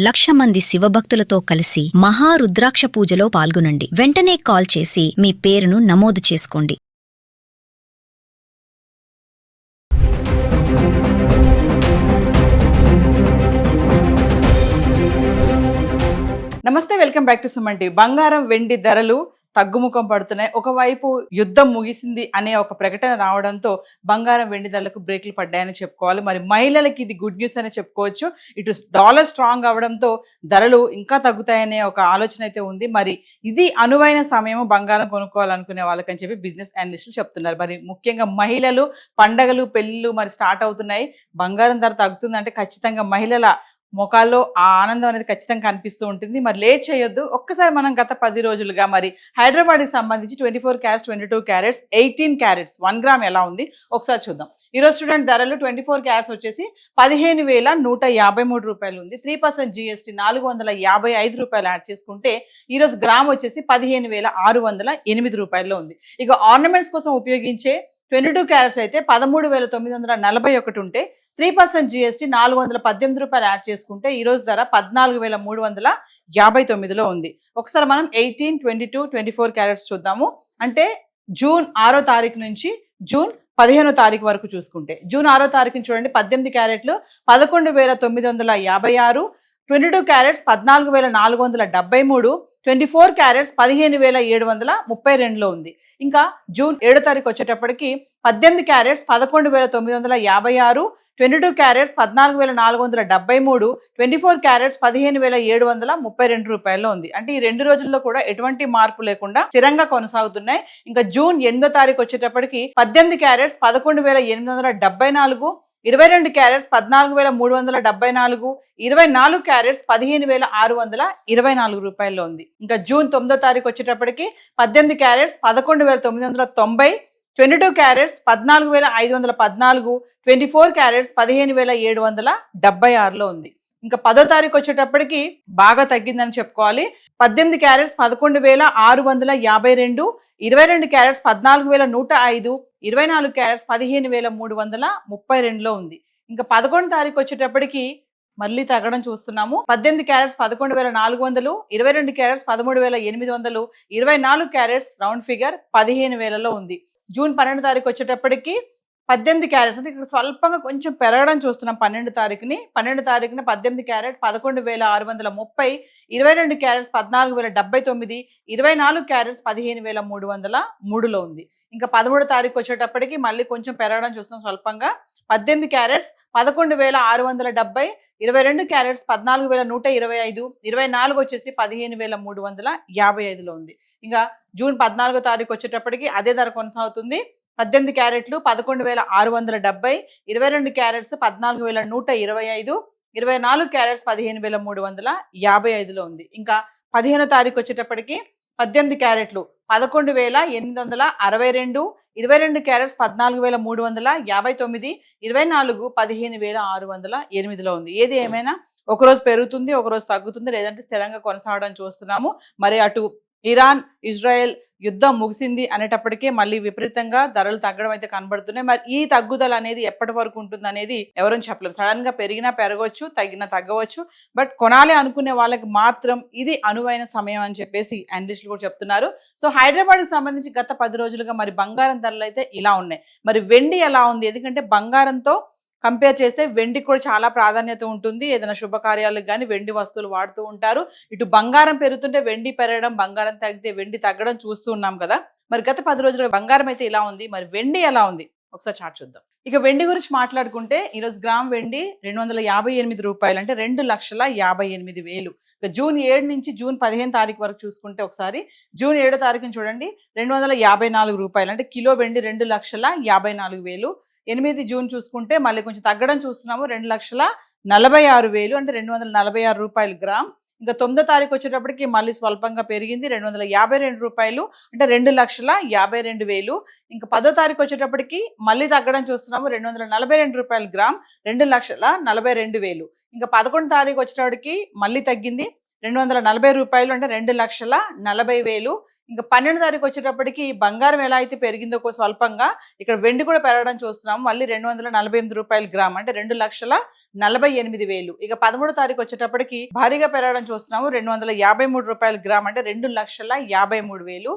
1,00,000 మంది శివభక్తులతో కలిసి మహారుద్రాక్ష పూజలో పాల్గొనండి. వెంటనే కాల్ చేసి మీ పేరును నమోదు చేసుకోండి. నమస్తే, welcome back to Suman TV. బంగారం వెండి ధరలు తగ్గుముఖం పడుతున్నాయి. ఒకవైపు యుద్ధం ముగిసింది అనే ఒక ప్రకటన రావడంతో బంగారం వెండి ధరలకు బ్రేకులు పడ్డాయని చెప్పుకోవాలి. మరి మహిళలకి ఇది గుడ్ న్యూస్ అనే చెప్పుకోవచ్చు. ఇటు డాలర్ స్ట్రాంగ్ అవడంతో ధరలు ఇంకా తగ్గుతాయనే ఒక ఆలోచన అయితే ఉంది. మరి ఇది అనువైన సమయం బంగారం కొనుక్కోవాలనుకునే వాళ్ళకని చెప్పి బిజినెస్ అనలిస్టులు చెప్తున్నారు. మరి ముఖ్యంగా మహిళలు, పండగలు, పెళ్లిళ్ళు మరి స్టార్ట్ అవుతున్నాయి. బంగారం ధర తగ్గుతుందంటే ఖచ్చితంగా మహిళల మొఖాల్లో ఆ ఆనందం అనేది ఖచ్చితంగా కనిపిస్తూ ఉంటుంది. మరి లేట్ చేయొద్దు. ఒక్కసారి మనం గత 10 రోజులుగా మరి హైదరాబాద్కి సంబంధించి 24 క్యారెట్స్, 22 క్యారెట్స్, 18 క్యారెట్స్ 1 గ్రామ్ ఎలా ఉంది ఒకసారి చూద్దాం. ఈరోజు స్టూడెంట్ ధరలు 24 క్యారెట్స్ వచ్చేసి 15,153 రూపాయలు ఉంది. 3% GST 455 రూపాయలు యాడ్ చేసుకుంటే ఈరోజు గ్రామ్ వచ్చేసి 15,608 రూపాయల్లో ఉంది. ఇక ఆర్నమెంట్స్ కోసం ఉపయోగించే 22 క్యారెట్స్ అయితే 13,941 ఉంటే 3% GST 418 రూపాయలు యాడ్ చేసుకుంటే ఈరోజు ధర 14,359లో ఉంది. ఒకసారి మనం 18, 22, 24 క్యారెట్స్ చూద్దాము. అంటే జూన్ 6వ తారీఖు నుంచి జూన్ 15వ తారీఖు వరకు చూసుకుంటే జూన్ 6వ తారీఖుని చూడండి, 18 క్యారెట్లు 11,956, 22 క్యారెట్స్ 14,473, 24 క్యారెట్స్ 15,732లో ఉంది. ఇంకా జూన్ 7వ తారీఖు వచ్చేటప్పటికి 18 క్యారెట్స్ 11,956, 22 క్యారెట్స్ 14,473, 24 క్యారెట్స్ 15,732 రూపాయల్లో ఉంది. అంటే ఈ 2 రోజుల్లో కూడా ఎటువంటి మార్పు లేకుండా స్థిరంగా కొనసాగుతున్నాయి. ఇంకా జూన్ 8వ తారీఖు వచ్చేటప్పటికి 18 క్యారెట్స్ 11,874, 22 క్యారెట్స్ 14,374, 24 క్యారెట్స్ 15,624 రూపాయల్లో ఉంది. ఇంకా జూన్ 9వ తారీఖు వచ్చేటప్పటికి 18 క్యారెట్స్ 11,990, 22 క్యారెట్స్ 14,514, 24 క్యారెట్స్ 15,776లో ఉంది. ఇంకా 10వ తారీఖు వచ్చేటప్పటికి బాగా తగ్గిందని చెప్పుకోవాలి. 18 క్యారెట్స్ 11,652, 22 క్యారెట్స్ 14,105, 24 క్యారెట్స్ 15,332లో ఉంది. ఇంకా 11వ తారీఖు వచ్చేటప్పటికి మళ్ళీ తగ్గడం చూస్తున్నాము. 18 carats 11,400, 22 carats 13,800, 24 carats round figure 15,000లో ఉంది. జూన్ 12 తారీఖు వచ్చేటప్పటికి 18 క్యారెట్స్ అంటే ఇక్కడ స్వల్పంగా కొంచెం పెరగడం చూస్తున్నాం. 12 తారీఖున 18 క్యారెట్ 11,630, 22 క్యారెట్స్ 14,079, 24 క్యారెట్స్ 15,303లో ఉంది. ఇంకా 13 తారీఖు వచ్చేటప్పటికి మళ్ళీ కొంచెం పెరగడం చూస్తున్నాం స్వల్పంగా. 18 క్యారెట్స్ 11,670, 22 క్యారెట్స్ 14,125, 24 వచ్చేసి 15,355లో ఉంది. ఇంకా జూన్ 14వ తారీఖు వచ్చేటప్పటికి అదే ధర కొనసాగుతుంది. 18 క్యారెట్లు 11,670, 22 క్యారెట్స్ 14,125, 24 క్యారెట్స్ 15,355లో ఉంది. ఇంకా 15వ తారీఖు వచ్చేటప్పటికి 18 క్యారెట్లు 11,862, 22 క్యారెట్స్ 14,359, 24 15,608లో ఉంది. ఏది ఏమైనా ఒకరోజు పెరుగుతుంది, ఒకరోజు తగ్గుతుంది, లేదంటే స్థిరంగా కొనసాగడం చూస్తున్నాము. మరి అటు ఇరాన్, ఇజ్రాయెల్ యుద్ధం ముగిసింది అనేటప్పటికే మళ్ళీ విపరీతంగా ధరలు తగ్గడం అయితే కనబడుతున్నాయి. మరి ఈ తగ్గుదల అనేది ఎప్పటి వరకు ఉంటుంది అనేది ఎవరూ చెప్పలేము. సడన్ గా పెరిగినా పెరగవచ్చు, తగ్గినా తగ్గవచ్చు. బట్ కొనాలి అనుకునే వాళ్ళకి మాత్రం ఇది అనువైన సమయం అని చెప్పేసి అనలిస్టులు కూడా చెప్తున్నారు. సో హైదరాబాద్కి సంబంధించి గత 10 రోజులుగా మరి బంగారం ధరలు అయితే ఇలా ఉన్నాయి. మరి వెండి ఎలా ఉంది? ఎందుకంటే బంగారంతో కంపేర్ చేస్తే వెండికి కూడా చాలా ప్రాధాన్యత ఉంటుంది. ఏదైనా శుభకార్యాలకు కానీ వెండి వస్తువులు వాడుతూ ఉంటారు. ఇటు బంగారం పెరుగుతుంటే వెండి పెరగడం, బంగారం తగ్గితే వెండి తగ్గడం చూస్తూ ఉన్నాం కదా. మరి గత 10 రోజులుగా బంగారం అయితే ఇలా ఉంది. మరి వెండి ఎలా ఉంది ఒకసారి చార్ట్ చూద్దాం. ఇక వెండి గురించి మాట్లాడుకుంటే ఈరోజు గ్రామ్ వెండి 258 రూపాయలు, అంటే 2,58,000. ఇక జూన్ 7 నుంచి జూన్ 15 తారీఖు వరకు చూసుకుంటే ఒకసారి జూన్ 7వ తారీఖుని చూడండి, 254 రూపాయలు, అంటే కిలో వెండి 2,54,000. 8 జూన్ చూసుకుంటే మళ్ళీ కొంచెం తగ్గడం చూస్తున్నాము, 2,46,000, అంటే 246 రూపాయలు గ్రామ్. ఇంకా 9వ తారీఖు వచ్చేటప్పటికి మళ్ళీ స్వల్పంగా పెరిగింది, 252 రూపాయలు, అంటే 2,52,000. ఇంకా 10వ తారీఖు వచ్చేటప్పటికి మళ్ళీ తగ్గడం చూస్తున్నాము, 242 రూపాయలు గ్రామ్, 2,42,000. ఇంకా 11వ తారీఖు వచ్చేటప్పటికి మళ్ళీ తగ్గింది, 240 రూపాయలు, అంటే 2,40,000. ఇంకా 12 తారీఖు వచ్చేటప్పటికి బంగారం ఎలా అయితే పెరిగిందో స్వల్పంగా ఇక్కడ వెండి కూడా పెరగడం చూస్తున్నాం. మళ్ళీ 248 రూపాయలు గ్రామ్, అంటే 2,48,000. ఇక 13 తారీఖు వచ్చేటప్పటికి భారీగా పెరగడం చూస్తున్నాము. 253 రూపాయలు గ్రామ్, అంటే 2,53,000.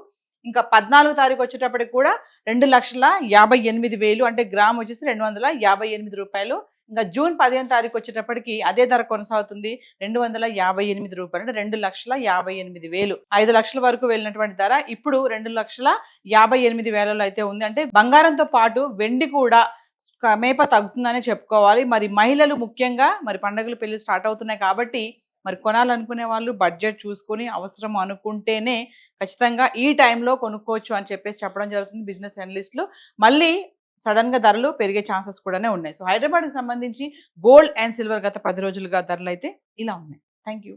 ఇంకా 14 తారీఖు వచ్చేటప్పటికి కూడా 2,58,000, అంటే గ్రామ్ వచ్చేసి 258 రూపాయలు. ఇంకా జూన్ 15 తారీఖు వచ్చేటప్పటికి అదే ధర కొనసాగుతుంది, 258 రూపాయలు, అంటే 2,58,000. 5 లక్షల వరకు వెళ్ళినటువంటి ధర ఇప్పుడు 2,58,000 అయితే ఉంది. అంటే బంగారంతో పాటు వెండి కూడా మేప తగ్గుతుందని చెప్పుకోవాలి. మరి మహిళలు ముఖ్యంగా మరి పండుగలు పెళ్లి స్టార్ట్ అవుతున్నాయి కాబట్టి మరి కొనాలనుకునే వాళ్ళు బడ్జెట్ చూసుకొని అవసరం అనుకుంటేనే ఖచ్చితంగా ఈ టైంలో కొనుక్కోవచ్చు అని చెప్పేసి చెప్పడం జరుగుతుంది బిజినెస్ అనలిస్టులు. మళ్ళీ సడన్ గా ధరలు పెరిగే ఛాన్సెస్ కూడానే ఉన్నాయి. సో హైదరాబాద్కి సంబంధించి గోల్డ్ అండ్ సిల్వర్ గత 10 రోజులుగా ధరలు అయితే ఇలా ఉన్నాయి. Thank you.